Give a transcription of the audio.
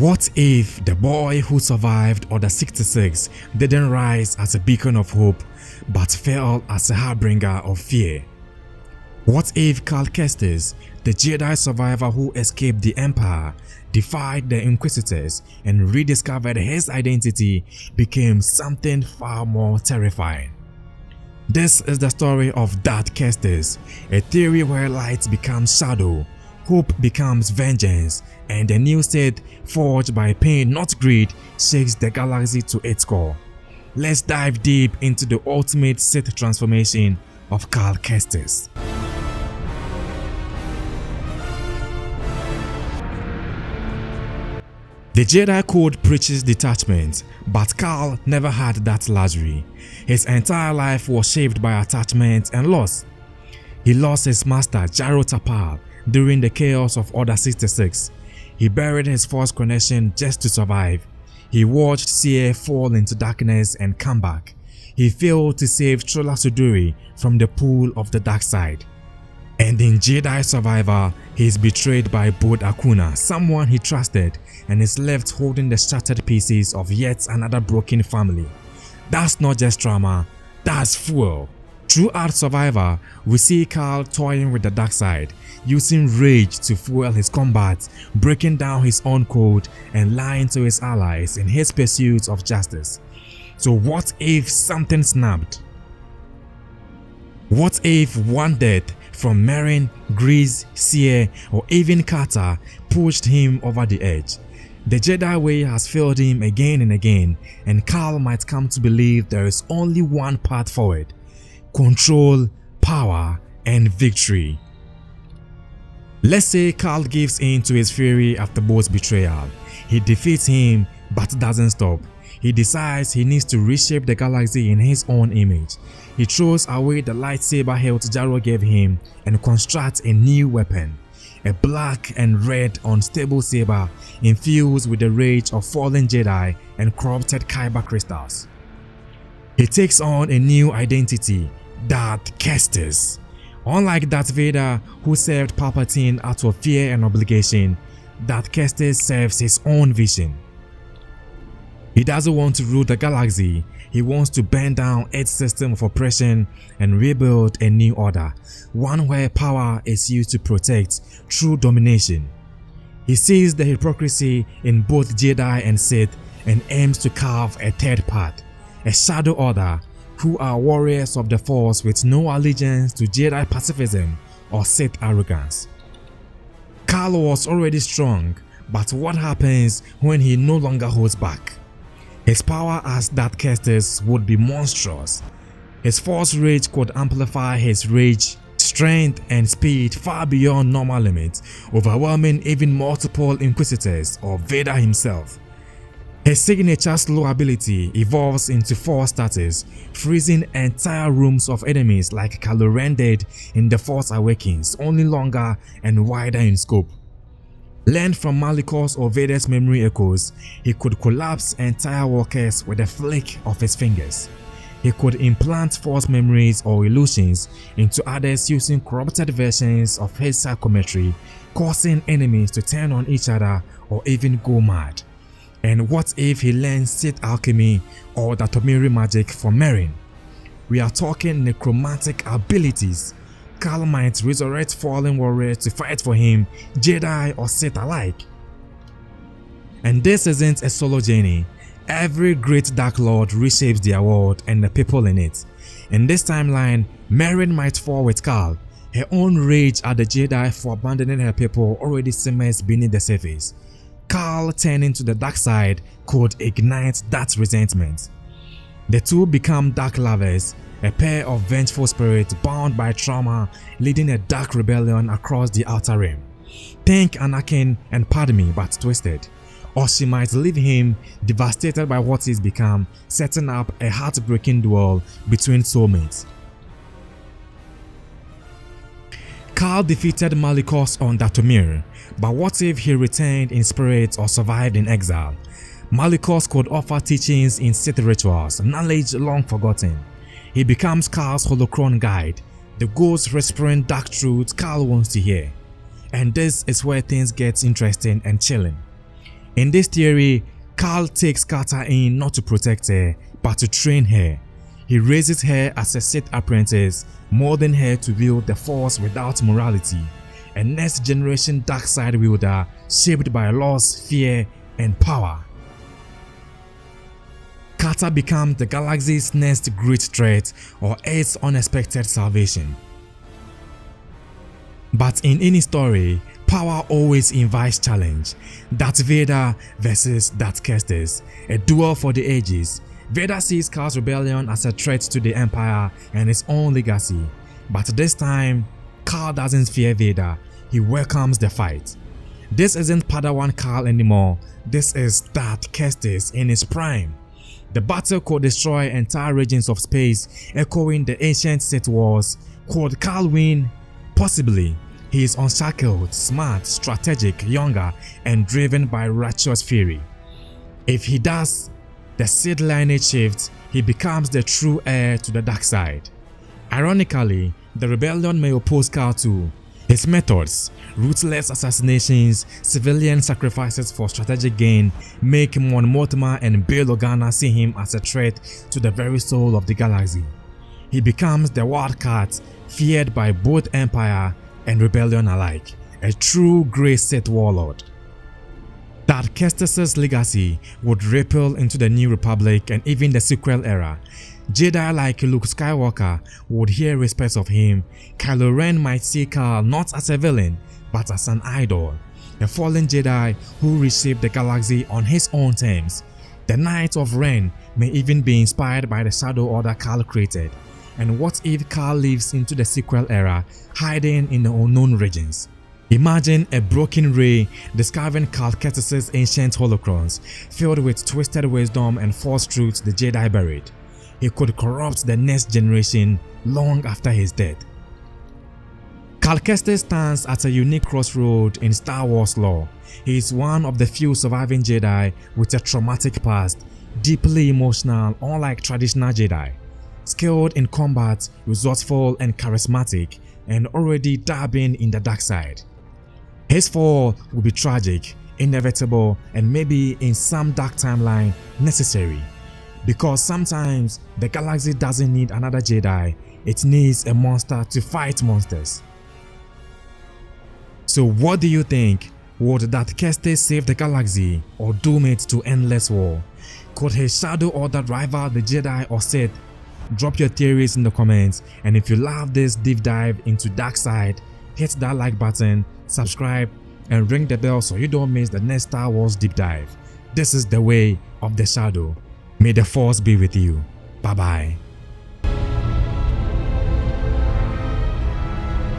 What if the boy who survived Order 66 didn't rise as a beacon of hope but fell as a harbinger of fear? What if Cal Kestis, the Jedi survivor who escaped the Empire, defied the Inquisitors and rediscovered his identity, became something far more terrifying? This is the story of Darth Kestis, a theory where light becomes shadow, hope becomes vengeance, and a new Sith forged by pain not greed shakes the galaxy to its core. Let's dive deep into the ultimate Sith transformation of Cal Kestis. The Jedi Code preaches detachment, but Cal never had that luxury. His entire life was shaped by attachment and loss. He lost his master Jaro Tapal during the chaos of Order 66. He buried his Force connection just to survive. He watched Seer fall into darkness and come back. He failed to save Chola Suduri from the pool of the dark side. And in Jedi Survivor, he is betrayed by Bod Akuna, someone he trusted, and is left holding the shattered pieces of yet another broken family. That's not just trauma, that's fuel. Throughout Survivor, we see Cal toying with the dark side, using rage to fuel his combat, breaking down his own code and lying to his allies in his pursuit of justice. So what if something snapped? What if one death from Merrin, Grease, Seer, or even Carter pushed him over the edge? The Jedi way has failed him again and again, and Cal might come to believe there is only one path forward: control, power, and victory. Let's say Cal gives in to his fury after Bod's betrayal. He defeats him but doesn't stop. He decides he needs to reshape the galaxy in his own image. He throws away the lightsaber hilt Jaro gave him and constructs a new weapon, a black and red unstable saber infused with the rage of fallen Jedi and corrupted kyber crystals. He takes on a new identity, Darth Kestis. Unlike Darth Vader, who served Palpatine out of fear and obligation, Darth Kestis serves his own vision. He doesn't want to rule the galaxy. He wants to bend down its system of oppression and rebuild a new order, one where power is used to protect through domination. He sees the hypocrisy in both Jedi and Sith and aims to carve a third path, a shadow order who are warriors of the Force with no allegiance to Jedi pacifism or Sith arrogance. Cal was already strong, but what happens when he no longer holds back? His power as Darth Kestis would be monstrous. His Force rage could amplify his rage, strength, and speed far beyond normal limits, overwhelming even multiple Inquisitors or Vader himself. His signature slow ability evolves into Force status, freezing entire rooms of enemies like Kylo Ren did in The Force Awakens, only longer and wider in scope. Learned from Malicos or Vader's memory echoes, he could collapse entire walkers with a flick of his fingers. He could implant Force memories or illusions into others using corrupted versions of his psychometry, causing enemies to turn on each other or even go mad. And what if he learns Sith alchemy or the Tomiri magic from Merrin? We are talking necromantic abilities. Cal might resurrect fallen warriors to fight for him, Jedi or Sith alike. And this isn't a solo journey. Every great Dark Lord reshapes their world and the people in it. In this timeline, Merrin might fall with Cal. Her own rage at the Jedi for abandoning her people already simmers beneath the surface. Cal turning to the dark side could ignite that resentment. The two become dark lovers, a pair of vengeful spirits bound by trauma leading a dark rebellion across the Outer Rim. Think Anakin and Padme but twisted. Or she might leave him devastated by what he's become, setting up a heartbreaking duel between soulmates. Cal defeated Malicos on Dathomir, but what if he returned in spirit or survived in exile? Malicos could offer teachings in Sith rituals, knowledge long forgotten. He becomes Cal's holocron guide, the ghost whispering dark truths Cal wants to hear. And this is where things get interesting and chilling. In this theory, Cal takes Carter in not to protect her, but to train her. He raises her as a Sith apprentice, molding her to wield the Force without morality, a next generation dark side wielder shaped by loss, fear, and power. Carter becomes the galaxy's next great threat or Earth's unexpected salvation. But in any story, power always invites challenge. Darth Vader versus Darth Kestis, a duel for the ages. Vader sees Cal's rebellion as a threat to the Empire and his own legacy. But this time, Cal doesn't fear Vader, he welcomes the fight. This isn't Padawan Cal anymore, this is Darth Kestis in his prime. The battle could destroy entire regions of space, echoing the ancient Sith wars. Could Cal win? Possibly. He is unshackled, smart, strategic, younger, and driven by righteous fury. If he does, the Sith lineage shifts, he becomes the true heir to the dark side. Ironically, the rebellion may oppose Cal too. His methods, ruthless assassinations, civilian sacrifices for strategic gain, make Mon Mothma and Bail Organa see him as a threat to the very soul of the galaxy. He becomes the wildcat, feared by both Empire and Rebellion alike, a true grey Sith warlord. Darth Kestis' legacy would ripple into the New Republic and even the sequel era. Jedi like Luke Skywalker would hear respect of him. Kylo Ren might see Cal not as a villain, but as an idol, a fallen Jedi who reshaped the galaxy on his own terms. The Knights of Ren may even be inspired by the Shadow Order Cal created. And what if Cal lives into the sequel era, hiding in the unknown regions? Imagine a broken Rey discovering Cal Kestis' ancient holocrons, filled with twisted wisdom and false truths the Jedi buried. He could corrupt the next generation long after his death. Cal Kestis stands at a unique crossroad in Star Wars lore. He is one of the few surviving Jedi with a traumatic past, deeply emotional unlike traditional Jedi. Skilled in combat, resourceful and charismatic, and already dabbing in the dark side. His fall will be tragic, inevitable, and maybe in some dark timeline necessary. Because sometimes the galaxy doesn't need another Jedi, it needs a monster to fight monsters. So what do you think? Would Darth Kestis save the galaxy or doom it to endless war? Could his Shadow Order rival the Jedi or Sith? Drop your theories in the comments, and if you love this deep dive into dark side, hit that like button, subscribe, and ring the bell so you don't miss the next Star Wars deep dive. This is the way of the shadow. May the Force be with you. Bye bye.